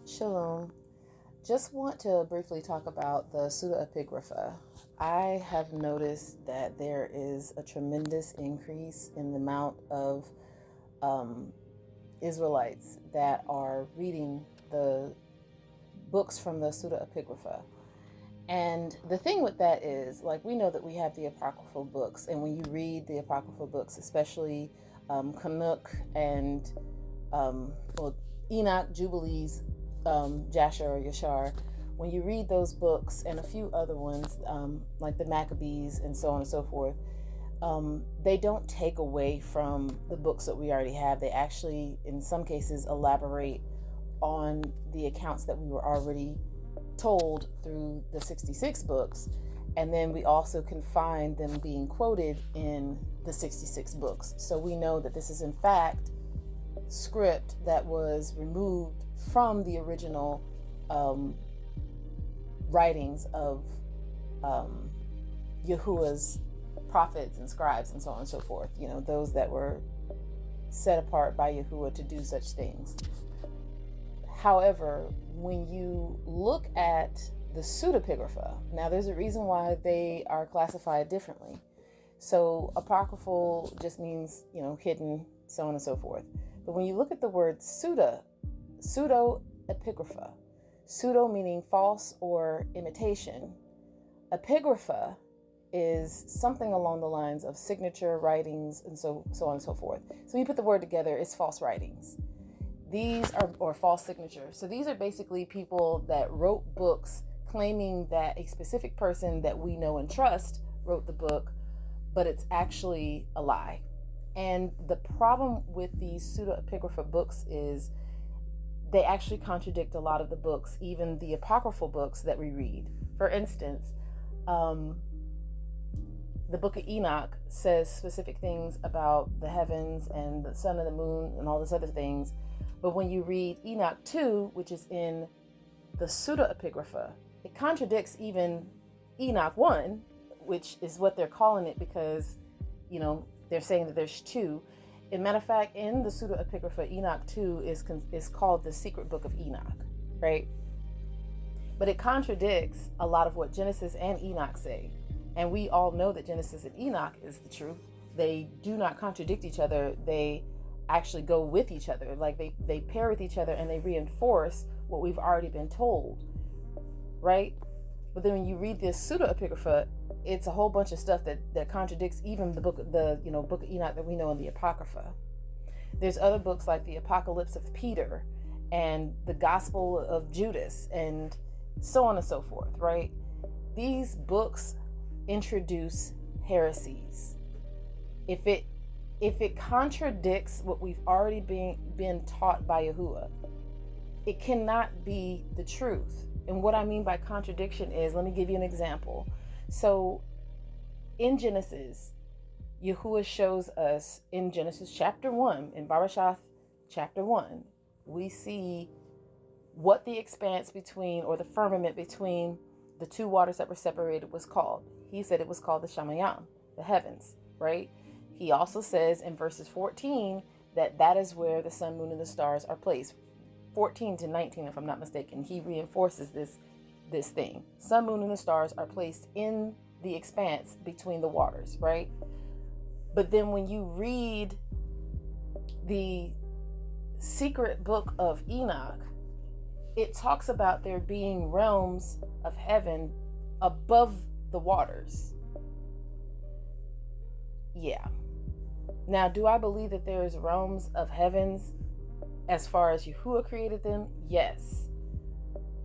Shalom. Just want to briefly talk about the pseudoepigrapha. I have noticed that there is a tremendous increase in the amount of Israelites that are reading the books from the pseudoepigrapha. And the thing with that is, like, we know that we have the apocryphal books, and when you read the apocryphal books, especially Canuck and Enoch, Jubilees, Jasher or Yashar, when you read those books and a few other ones like the Maccabees and so on and so forth, they don't take away from the books that we already have. They actually, in some cases, elaborate on the accounts that we were already told through the 66 books, and then we also can find them being quoted in the 66 books. So we know that this is in fact script that was removed from the original writings of Yahuah's prophets and scribes and so on and so forth, you know, those that were set apart by Yahuah to do such things. However, when you look at the pseudepigrapha, now there's a reason why they are classified differently. So apocryphal just means, you know, hidden, so on and so forth. But when you look at the word pseudoepigrapha, pseudo meaning false or imitation, epigrapha is something along the lines of signature writings and so on and so forth. So when you put the word together, it's false writings. These are, or false signatures. So these are basically people that wrote books claiming that a specific person that we know and trust wrote the book, but it's actually a lie. And the problem with these pseudoepigrapha books is they actually contradict a lot of the books, even the apocryphal books that we read. For instance, the book of Enoch says specific things about the heavens and the sun and the moon and all these other things. But when you read Enoch 2, which is in the pseudoepigrapha, it contradicts even Enoch 1, which is what they're calling it because, you know, they're saying that there's two. As a matter of fact, in the pseudoepigrapha, Enoch 2 is called the secret book of Enoch, right? But it contradicts a lot of what Genesis and Enoch say. And we all know that Genesis and Enoch is the truth. They do not contradict each other. They actually go with each other. Like they pair with each other and they reinforce what we've already been told, right? But then when you read this pseudoepigrapha, it's a whole bunch of stuff that contradicts even the book of Enoch that we know in the Apocrypha. There's other books like the Apocalypse of Peter and the Gospel of Judas and so on and so forth, right? These books introduce heresies. If it contradicts what we've already been taught by Yahuah, it cannot be the truth. And what I mean by contradiction is, let me give you an example. So in Genesis, Yahuah shows us in Genesis chapter 1, in Barashath chapter 1, we see what the expanse between, or the firmament between the two waters that were separated was called. He said it was called the Shamayam, the heavens, right? He also says in verses 14 that is where the sun, moon, and the stars are placed. 14 to 19, if I'm not mistaken. He reinforces this thing. Sun, moon, and the stars are placed in the expanse between the waters, right? But then when you read the secret book of Enoch, it talks about there being realms of heaven above the waters. Yeah. Now, do I believe that there's realms of heavens as far as Yahuah created them? Yes.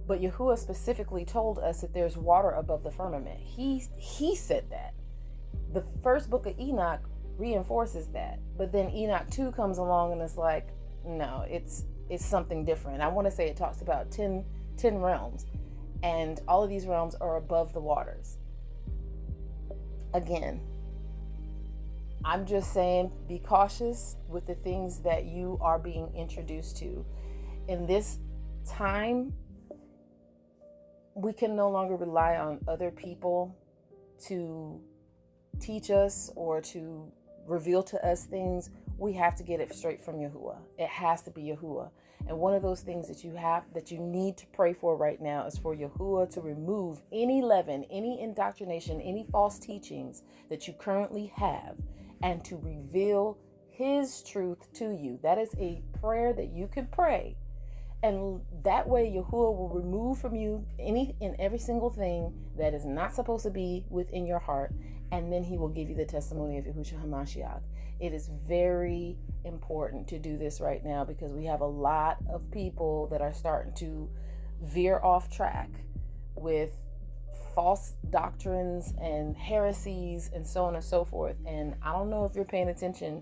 But Yahuah specifically told us that there's water above the firmament. He said that. The first book of Enoch reinforces that. But then Enoch 2 comes along and it's like, no, it's something different. I want to say it talks about 10 realms. And all of these realms are above the waters. Again, I'm just saying, be cautious with the things that you are being introduced to. In this time, we can no longer rely on other people to teach us or to reveal to us things, we have to get it straight from Yahuah. It has to be Yahuah. And one of those things that you need to pray for right now is for Yahuah to remove any leaven, any indoctrination, any false teachings that you currently have, and to reveal his truth to you. That is a prayer that you can pray. And that way Yahuah will remove from you any and every single thing that is not supposed to be within your heart. And then he will give you the testimony of Yahushua HaMashiach. It is very important to do this right now, because we have a lot of people that are starting to veer off track with false doctrines and heresies and so on and so forth. And I don't know if you're paying attention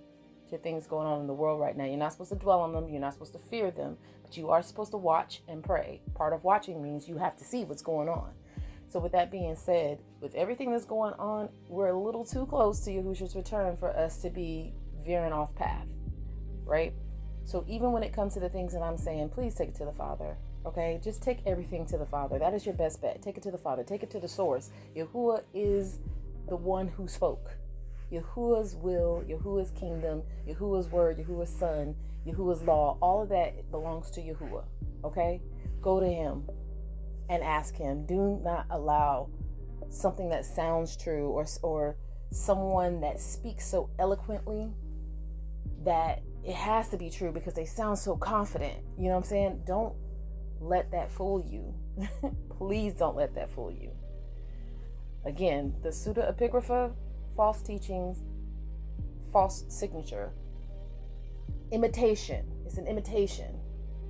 to things going on in the world right now. You're not supposed to dwell on them. You're not supposed to fear them, but you are supposed to watch and pray. Part of watching means you have to see what's going on. So with that being said, with everything that's going on, we're a little too close to Yahushua's return for us to be veering off path, right? So even when it comes to the things that I'm saying, please take it to the Father, okay? Just take everything to the Father. That is your best bet. Take it to the Father. Take it to the source. Yahuah is the one who spoke. Yahuah's will, Yahuah's kingdom, Yahuah's word, Yahuah's son, Yahuah's law, all of that belongs to Yahuah, okay? Go to him and ask him. Do not allow something that sounds true or someone that speaks so eloquently that it has to be true because they sound so confident. You know what I'm saying? Don't let that fool you. Please don't let that fool you. Again, the pseudoepigrapha, false teachings, false signature, imitation. It's an imitation,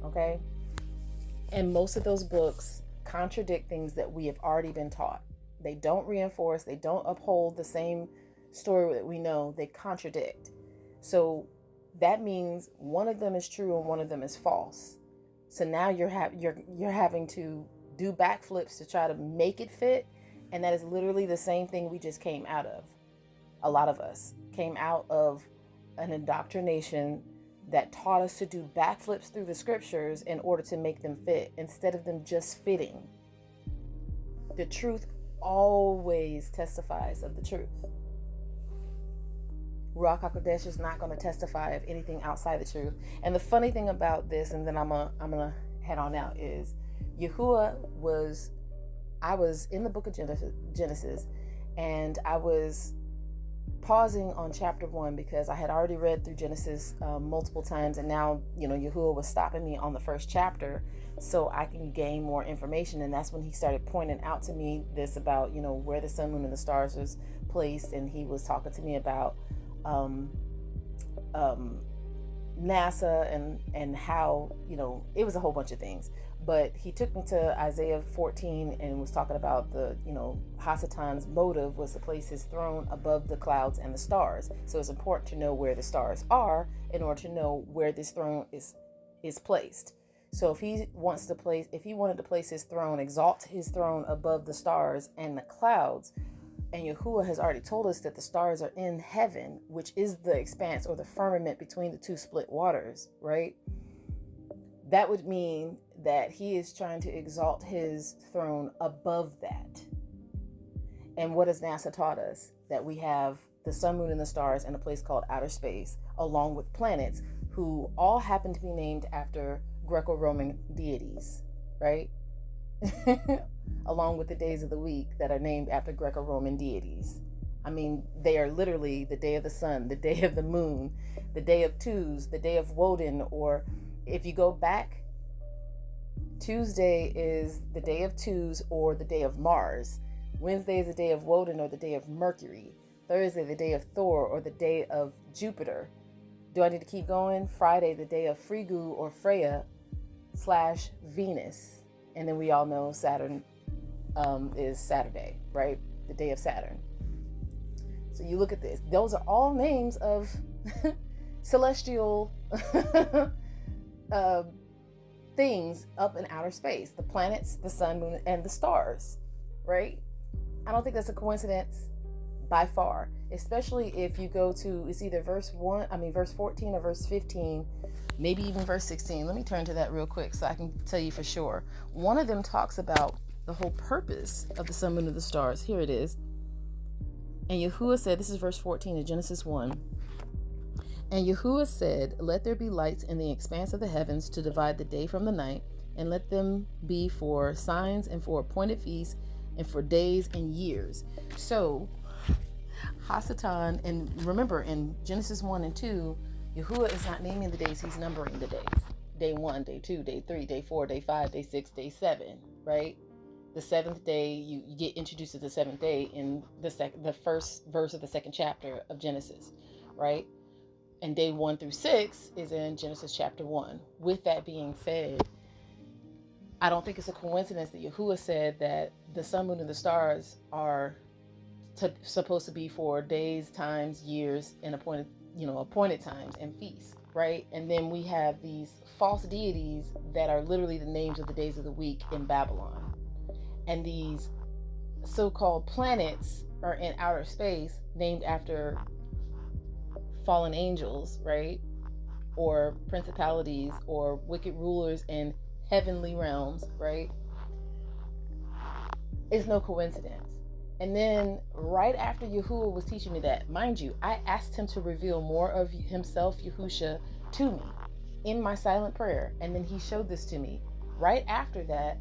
okay? And most of those books contradict things that we have already been taught. They don't reinforce, they don't uphold the same story that we know, they contradict. So that means one of them is true and one of them is false. So now you're having to do backflips to try to make it fit, and that is literally the same thing we just came out of. A lot of us came out of an indoctrination that taught us to do backflips through the scriptures in order to make them fit, instead of them just fitting. The truth always testifies of the truth. Ruach HaKodesh is not going to testify of anything outside the truth. And the funny thing about this, and then I'm gonna head on out, is I was in the book of Genesis, and I was pausing on chapter 1 because I had already read through Genesis multiple times, and now Yahuah was stopping me on the first chapter so I can gain more information. And that's when he started pointing out to me this about where the sun, moon, and the stars was placed, and he was talking to me about NASA and how it was a whole bunch of things. But he took me to Isaiah 14 and was talking about the, Hasatan's motive was to place his throne above the clouds and the stars. So it's important to know where the stars are in order to know where this throne is placed. So if he wanted to place his throne, exalt his throne above the stars and the clouds, and Yahuah has already told us that the stars are in heaven, which is the expanse or the firmament between the two split waters, right? That would mean that he is trying to exalt his throne above that. And what has NASA taught us? That we have the sun, moon, and the stars in a place called outer space, along with planets who all happen to be named after Greco-Roman deities, right? Along with the days of the week that are named after Greco-Roman deities. I mean, they are literally the day of the sun, the day of the moon, the day of Tuz, the day of Woden, or if you go back, Tuesday is the day of Tuz or the day of Mars. Wednesday is the day of Woden or the day of Mercury. Thursday, the day of Thor or the day of Jupiter. Do I need to keep going? Friday, the day of Frigu or Freya / Venus. And then we all know Saturn is Saturday, right? The day of Saturn. So you look at this. Those are all names of celestial things up in outer space. The planets, the sun, moon, and the stars, right? I don't think that's a coincidence by far. Especially if you go to, it's either verse 14 or verse 15, maybe even verse 16. Let me turn to that real quick so I can tell you for sure. One of them talks about the whole purpose of the sun, moon, and the stars. Here it is. And Yahuah said, this is verse 14 of Genesis 1. And Yahuah said, let there be lights in the expanse of the heavens to divide the day from the night, and let them be for signs and for appointed feasts and for days and years. So Hasatan, and remember in Genesis 1 and 2, Yahuah is not naming the days, he's numbering the days. Day 1, day 2, day 3, day 4, day 5, day 6, day 7, right? The seventh day, you get introduced to the seventh day in the first verse of the second chapter of Genesis, right? And day 1 through 6 is in Genesis chapter 1. With that being said, I don't think it's a coincidence that Yahuah said that the sun, moon, and the stars are supposed to be for days, times, years, and appointed times and feasts, right? And then we have these false deities that are literally the names of the days of the week in Babylon. And these so-called planets are in outer space named after fallen angels, right? Or principalities or wicked rulers in heavenly realms, right? It's no coincidence. And then right after Yahuah was teaching me that, mind you, I asked him to reveal more of himself, Yahusha, to me in my silent prayer. And then he showed this to me. Right after that,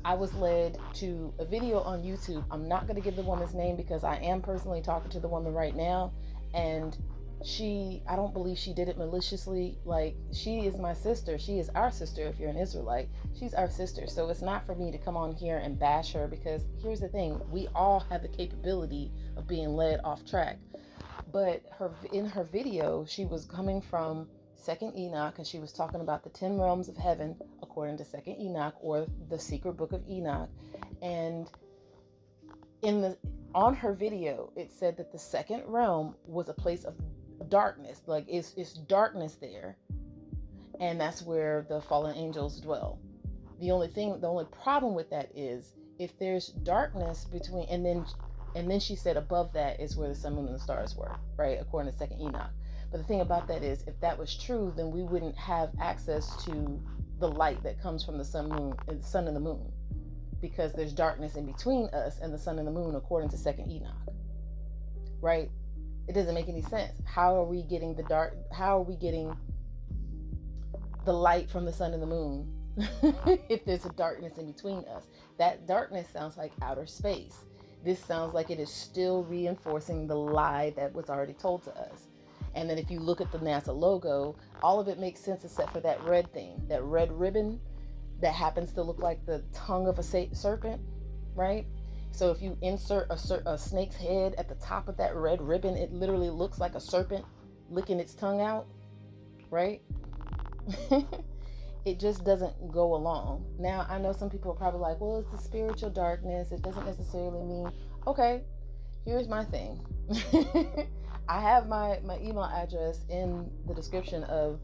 I was led to a video on YouTube. I'm not going to give the woman's name because I am personally talking to the woman right now. And I don't believe she did it maliciously. Like, she is my sister. She is our sister if you're an Israelite. She's our sister. So it's not for me to come on here and bash her, because here's the thing. We all have the capability of being led off track. But in her video, she was coming from 2nd Enoch, and she was talking about the 10 realms of heaven according to 2nd Enoch, or the secret book of Enoch. And on her video, it said that the second realm was a place of darkness. Like, it's darkness there, and that's where the fallen angels dwell. The only problem with that is if there's darkness between, and then she said above that is where the sun, moon, and the stars were, right, according to 2nd Enoch. But the thing about that is, if that was true, then we wouldn't have access to the light that comes from the sun and the moon, because there's darkness in between us and the sun and the moon according to 2nd Enoch, right? It doesn't make any sense. How are we getting the light from the sun and the moon if there's a darkness in between us? That darkness sounds like outer space. This sounds like it is still reinforcing the lie that was already told to us. And then if you look at the NASA logo, all of it makes sense except for that red thing, that red ribbon that happens to look like the tongue of a serpent, right? So if you insert a snake's head at the top of that red ribbon, it literally looks like a serpent licking its tongue out, right? It just doesn't go along. Now, I know some people are probably like, well, it's the spiritual darkness. It doesn't necessarily mean, okay, here's my thing. I have my email address in the description of,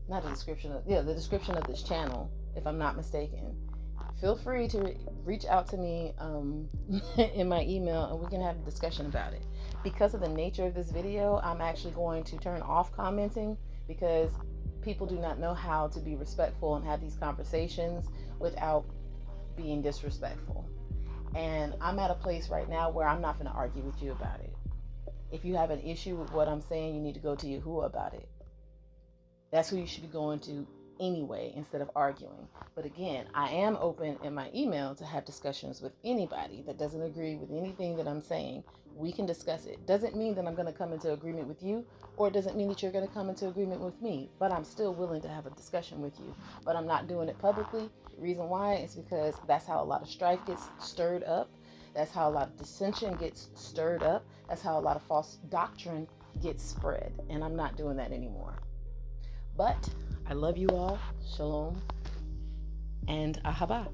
the description of this channel, if I'm not mistaken. Feel free to reach out to me in my email, and we can have a discussion about it. Because of the nature of this video, I'm actually going to turn off commenting, because people do not know how to be respectful and have these conversations without being disrespectful. And I'm at a place right now where I'm not going to argue with you about it. If you have an issue with what I'm saying, you need to go to Yahuah about it. That's who you should be going to anyway, instead of arguing. But again, I am open in my email to have discussions with anybody that doesn't agree with anything that I'm saying. We can discuss it. Doesn't mean that I'm going to come into agreement with you, or it doesn't mean that you're going to come into agreement with me, but I'm still willing to have a discussion with you. But I'm not doing it publicly. The reason why is because that's how a lot of strife gets stirred up. That's how a lot of dissension gets stirred up. That's how a lot of false doctrine gets spread. And I'm not doing that anymore. But I love you all. Shalom and ahava.